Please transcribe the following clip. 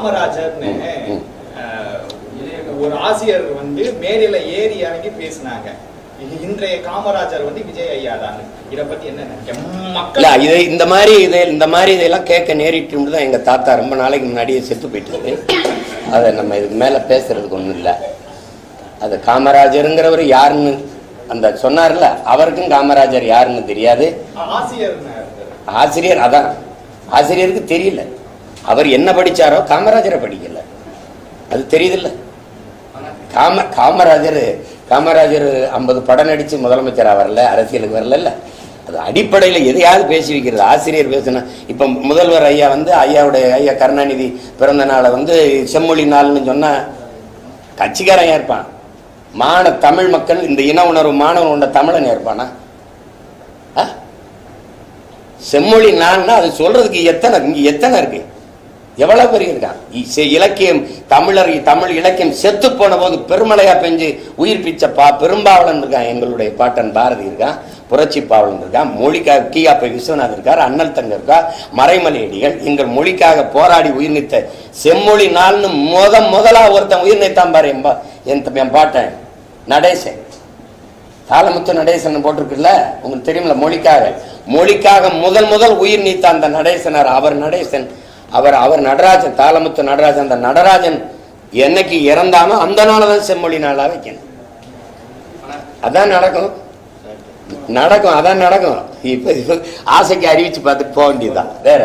காமராஜர்னு ஒரு ஆசிரியர் மேடையில ஏறி இறங்கி பேசினாங்க. இன்றைய காமராஜர் விஜய் ஐயா தான். இதை பத்தி என்ன நினைக்க? இந்த மாதிரி இதெல்லாம் கேட்க நேரிட்டு தான் எங்க தாத்தா ரொம்ப நாளைக்கு முன்னாடியே செத்து போயிட்டு. அதை நம்ம இதுக்கு மேல பேசுறதுக்கு ஒண்ணும் இல்லை. அது காமராஜருங்கிறவர் யாருன்னு அந்த சொன்னார்ல, அவருக்கும் காமராஜர் யாருன்னு தெரியாது. ஆசிரியர் அதான் ஆசிரியருக்கு தெரியல. அவர் என்ன படிச்சாரோ காமராஜரை படிக்கல, அது தெரியுதுல்ல. காமராஜர் 50 படம் நடிச்சு முதலமைச்சராக வரல, அரசியலுக்கு வரல. அது அடிப்படையில் எதையாவது பேசி வைக்கிறது. ஆசிரியர் பேசினா இப்ப முதல்வர் ஐயா ஐயா கருணாநிதி பிறந்த நாளை செம்மொழி நாள்னு சொன்னா கட்சிக்காரன் ஏற்பான். தமிழ் மக்கள் இந்த இன உணர்வு மாணவன் உண்ட தமிழன் ஏற்பானா? செம்மொழி நாள்னா அது சொல்றதுக்கு எத்தனை இருக்கு, எவ்வளவு பெரிய இருக்கான். இலக்கியம் தமிழ் இலக்கியம் செத்து போன போது பெருமழையா பெஞ்சு உயிர் பிச்ச பெரும்பாவலன் இருக்கான். எங்களுடைய பாட்டன் பாரதி இருக்கான், புரட்சி பாவலன் இருக்கான், மொழிக்காக கீயாப்பை விஸ்வநாத் இருக்கார், அண்ணல் தங்க இருக்கா, மறைமலையடிகள் எங்கள் மொழிக்காக போராடி உயிர் நீத்த செம்மொழி நாள்னு முதலா ஒருத்தன் உயிர் நீத்தான் பாரு. என் பாட்டன் நடேசன், தாளமுத்து நடேசன் போட்டிருக்குல்ல, உங்களுக்கு தெரியுமில்ல. மொழிக்காக முதல் உயிர் நீத்த அந்த நடேசனார். அவர் நடராஜன், தாளமுத்து நடராஜன். அந்த நடராஜன் என்னைக்கு இறந்தானோ அந்த நாளதான் செம்மொழி நாளா வைக்கணும். அதான் நடக்கும். அதான் நடக்கும். இப்ப ஆசைக்கு அறிவிச்சு பார்த்துட்டு போக வேண்டியதுதான். வேற